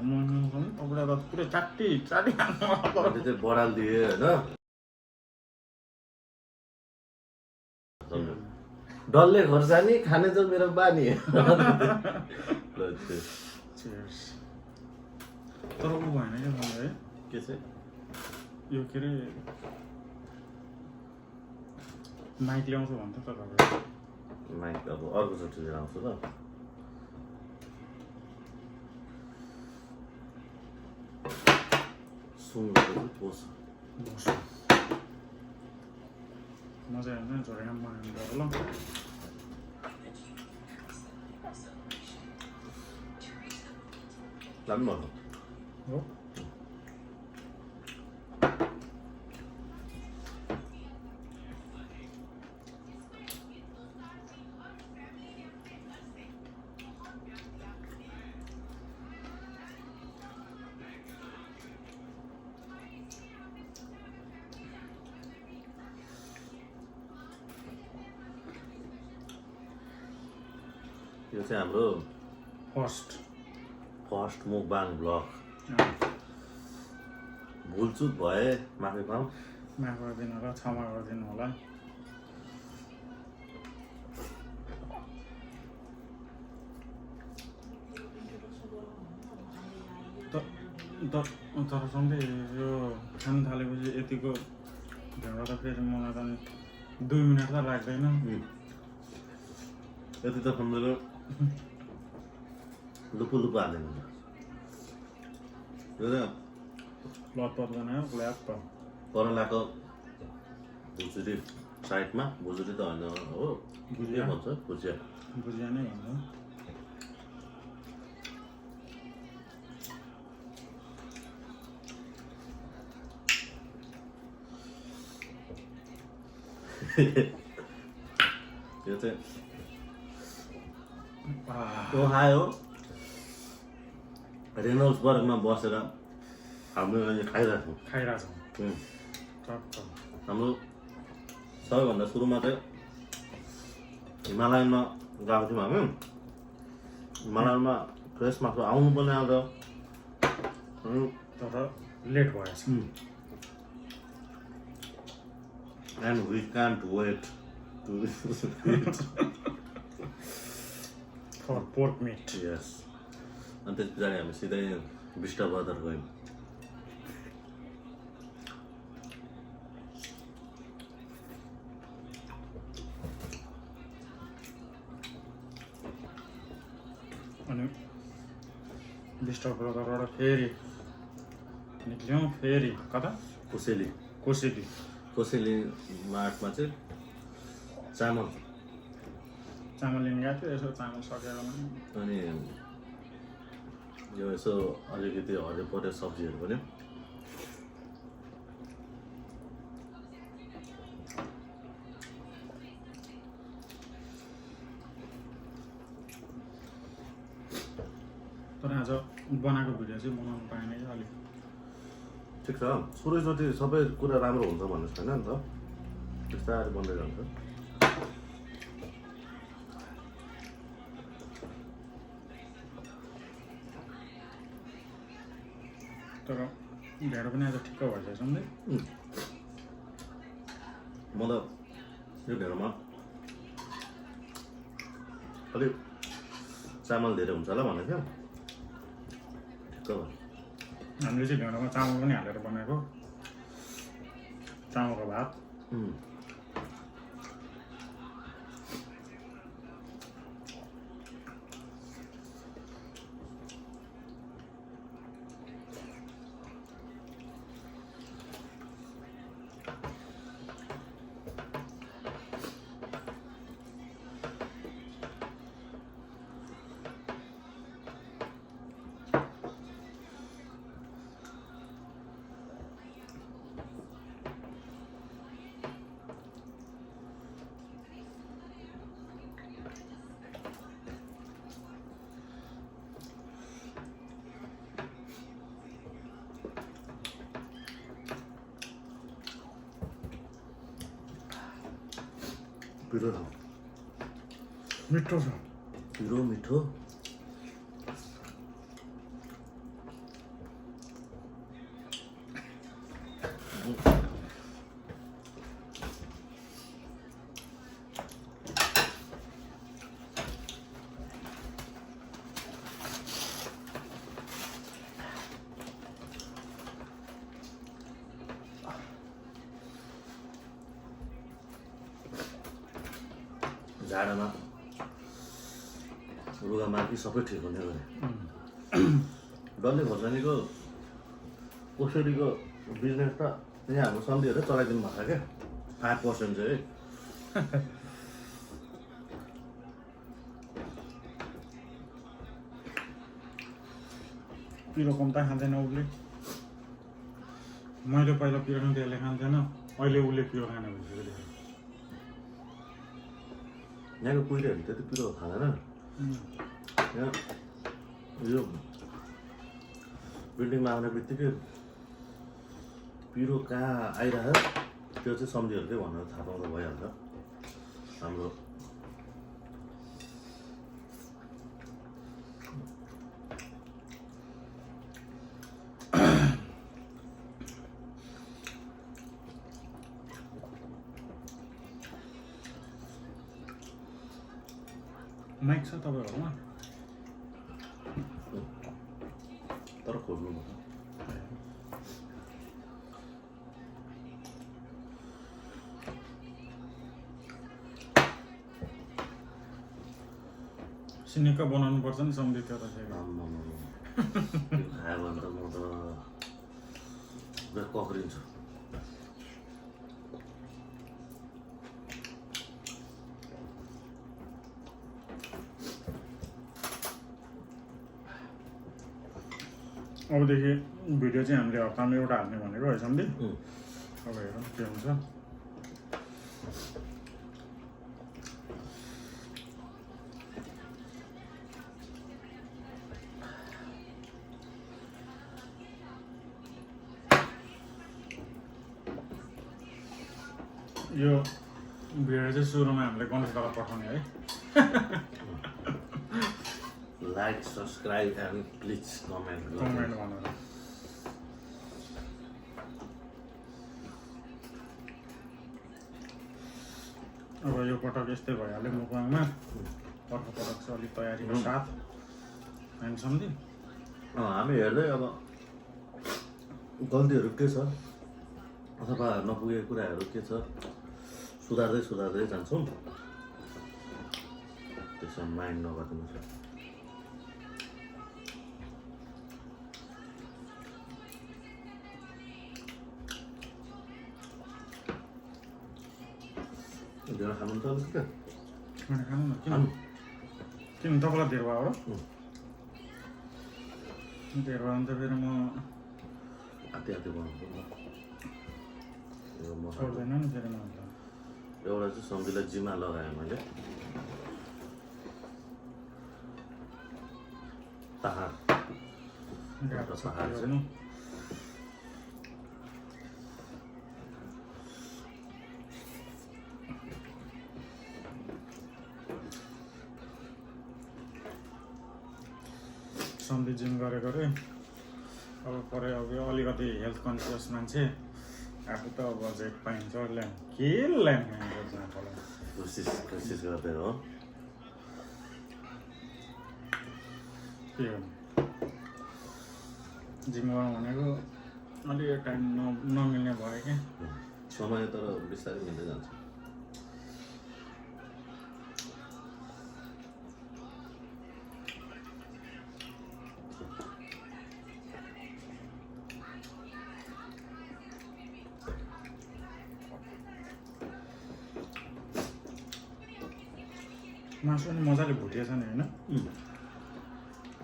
अब त पुरै चाटी मैले चाहिँ बढाल दिएँ होइन डल्ले खोर्सानी खाने त मेरो बानी तर ऊ भएन क्या है के चाहिँ यो के अरे माइक ल्याउँछु भन्थ्यो तर माइक अब अर्कोचोटि लिएर आउँछु ल सुँगुरको पोस मजा आएन झोरेगाम बनाउनु ल राम्रो हो यो चाहिँ हाम्रो फर्स्ट मुकबाङ ब्लग भुलचुक भए माफी पाऊँ माफ गरिदिनु होला क्षमा गरिदिनु होला तर सधैँ यो खानु थालेपछि यतिको ढेँडो त फेरि मलाई त 2 मिनट त लाग्दैन यति त खन्देर लुपु हाल्दैन यो चाहिँ लतपत बनायो ल्याप्प करलाको भुजुरी साइडमा भुजुरी त होइन हो भुजिया भन्छ भुजिया भुजिया नै भन्छ यो चाहिँ ओहायो रेनोल्ड्सबर्गमा बसेर हाम्रो खाइरहेको छौँ हाम्रो सबैभन्दा सुरुमा चाहिँ हिमालयमा गएको थियौँ हामी हिमालयमा फ्रेस मासु आउनु पनि आउँछ तर लेट भएछ and we can't wait to eat for pork meat. Yes. अनि त्यस पछाडि हामी सिधै बिष्ट बजार गयौँ अनि बिष्ट बजारबाट फेरि निक्ल्यौँ फेरि कता कोसेली मार्टमा चाहिँ चामल लिनु गएको थियो यसो चामल सकेर अनि यो यसो अलिकति हरियो परियो सब्जीहरू पनि तर आज बनाएको भिडियो चाहिँ बनाउनु पाएन कि अलिक ठिक छ सुरुचोटि सबै कुरा राम्रो हुन्छ भन्ने छैन नि त बिस्तारै बन्दै जान्छ तर ढेँडो पनि आज ठिक्क भइसकेछ नि म त यो ढेँडोमा अलिक चामल धेरै हुन्छ होला भनेको थियो ठिक्क भयो हामीले चाहिँ ढेँडोमा चामल पनि हालेर बनाएको चामलको भात पिरो छ मिठो छ पिरो मिठो जाडोमा रुगा मार्की सबै ठिक हुने गरे डल्ले खोर्सानीको कोसेलीको बिजनेस त यहाँ हाम्रो सन्धिहरू चलाइदिनु भएको छ क्या 5% चाहिँ है पिरो कम्ता खाँदैन उसले मैले पहिला पिरो खान्थेँ खान्थेन अहिले उसले पिरो खाने भइसक्यो यहाँको कुहिरेहरू त्यति पिरो खाँदैन यहाँ यो बिल्डिङमा आउने बित्तिकै पिरो कहाँ आइरहेको त्यो चाहिँ सम्झिहरूकै भनेर थाहा पाउँदा भइहाल्छ हाम्रो माइक छ तपाईँहरूमा तर खोज्नु पर्छ सिनिक्क बनाउनु पर्छ नि सम्झि त्यो त फेरि खायो भने त म त पुरा कक्रिन्छु अबदेखि भिडियो चाहिँ हामीले हप्तामा एउटा हाल्ने भनेको है सम्झि अब हेरौँ के हुन्छ यो भिडियो चाहिँ सुरुमा हामीले गणेश दादा पठाउने है like subscribe and please comment comment भनेर अब यो पटक यस्तै भइहाल्यो मुखमा अर्को पटक चाहिँ अलिक तयारीको साथ होइन सम्झि हामी हेर्दै अब गल्तीहरू के छ अथवा नपुगेको कुराहरू के छ सुधार्दै जान्छौँ त्यसमा माइन्ड नगरिदिनुहोस् ढेँडो खानु त क्या खानु न किन तपाईँलाई धेर भयो र धेर भयो भने त फेरि म हाते बनाउँछु यो मसला छोड्दैन नि फेरि म एउटा चाहिँ सम्झीलाई जिम्मा लगाएँ मैले पहाड चाहिँ सन्धि जिम गरेको रे अब परे अब अलिकति हेल्थ कन्सियस मान्छे आफू त अब बजेट पाइन्छ ल्याङ के ल्याङ पाइन्छ जहाँकोलाई कोसिस गर्दै हो के गर्नु जिम गर्नु भनेको अलि टाइम नमिल्ने भयो क्या समय तर बिस्तारै मिल्दै जान्छ मासु पनि मजाले भुटिएछ नि होइन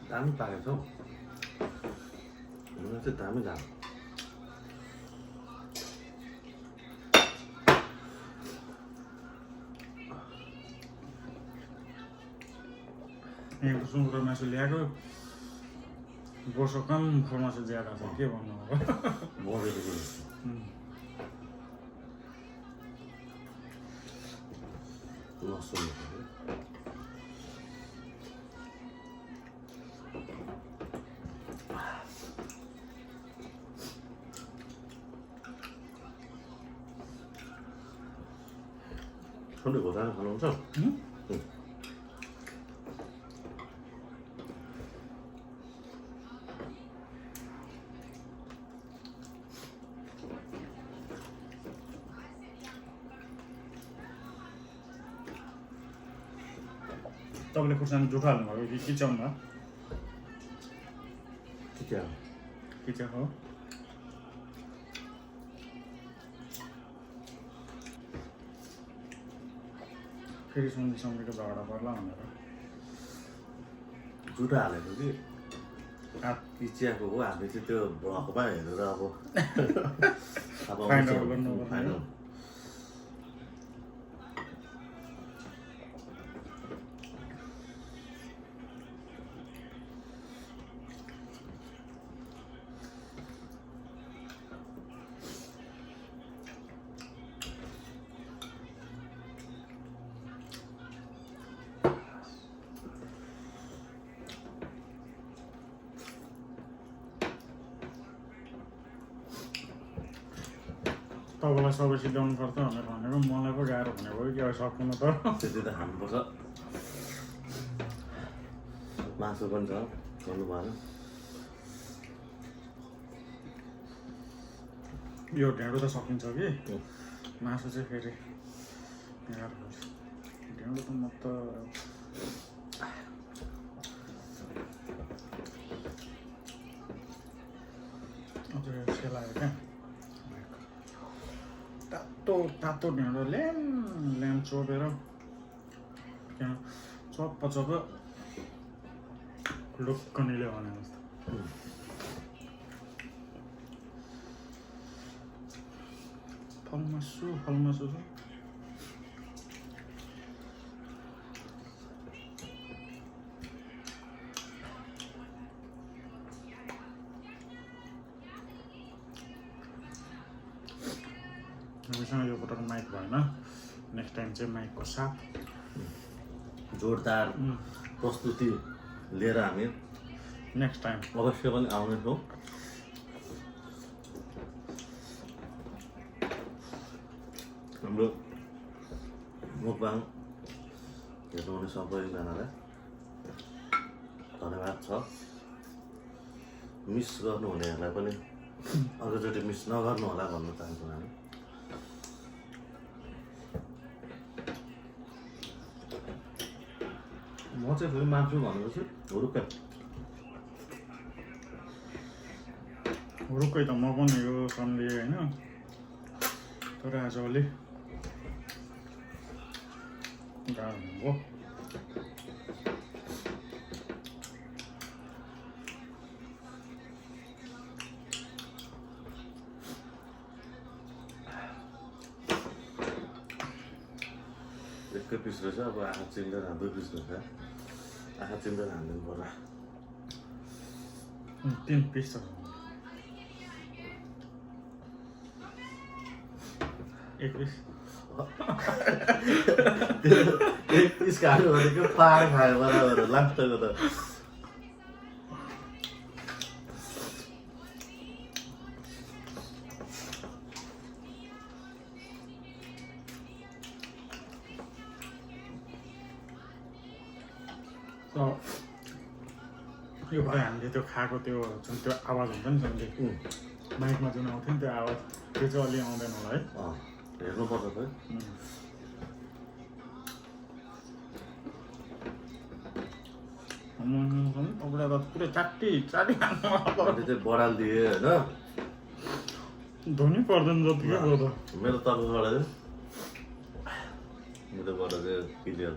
दामी पाकेको छौ चाहिँ दामी दाम यहाँको सुँगुरको मासु ल्याएको वर्षो कम फर्मासु ज्यादा छ के भन्नु अब मरेको नसुन्नु सन्डे खोर्सानी खानुहुन्छ तपाईँले खुर्सानी जुठो हाल्नुभयो कि किच्याउनु भयो ठिकै हो किच्या हो फेरि सम्झीको झगडा पर्ला भनेर जुठो हालेको कि चियाको हो हामी चाहिँ त्यो भएकोमा हेरेर अब फाइनल गर्नुपर्ने फाइनल तपाईँलाई सबै सिकाउनु पर्छ भनेर भनेको मलाई पो गाह्रो भनेको कि अब सक्नु त त्यति त खानुपर्छ मासु पनि छ गर्नु भएन यो ढेँडो त सकिन्छ कि मासु चाहिँ फेरि गाह्रो पर्छ ढेँडो त म त अझ सेलायो क्या तातो तातो ढेँडो ल्याम चोपेर त्यहाँ चप्प लुक्कनीले भने जस्तो फलमासु छ हामीसँग यो पटक माइक भएन नेक्स्ट टाइम चाहिँ माइकको साथ जोरदार प्रस्तुति लिएर हामी नेक्स्ट टाइम अवश्य पनि आउनेछौँ हाम्रो मुखबाङ हेर्नुहुने सबैजनालाई धन्यवाद छ मिस गर्नुहुनेहरूलाई पनि अर्कोचोटि मिस नगर्नु होला भन्न चाहन्छौँ हामी म चाहिँ फेरि मान्छु भनेपछि रुकै त म पनि यो सम्झेँ होइन तर आज अलि गाह्रो हो एकै पिस रहेछ अब आँखा चिन्दैन 2 पिस रहेछ आँखा चिन्दैन हालिदिनु पर्ला 3 पिस छ 1 पिस एक पिस खायो भनेको पार खायो बराबर लास्टको त यो भाइ हामीले त्यो खाएको त्यो जुन त्यो आवाज हुन्छ नि जुन माइकमा जुन आउँथ्यो नि त्यो आवाज त्यो चाहिँ अलि आउँदैन होला है हेर्नुपर्छ त तपाईँलाई त पुरै चाटी अहिले चाहिँ बडाल दिए होइन धुनै पर्दैन जतिकै भयो त मेरो तर्फबाट चाहिँ मेरोबाट चाहिँ क्लियर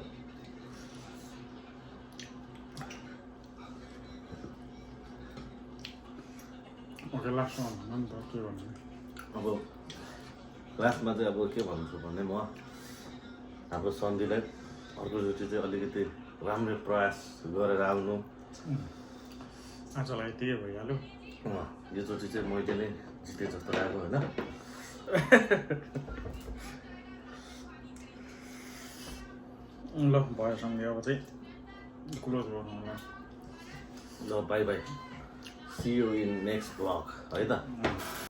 ओके लास्टमा भन्नु नि त के भन्नु अब लास्टमा चाहिँ अब के भन्छु भने म हाम्रो सन्धिलाई अर्कोचोटि चाहिँ अलिकति राम्रो प्रयास गरेर आउनु आजलाई त्यही भइहाल्यो योचोटि चाहिँ मैले नै जिते जस्तो लाग्यो होइन ल भएसँगै अब चाहिँ क्लोज गर्नु होला ल bye bye see you in next blog है त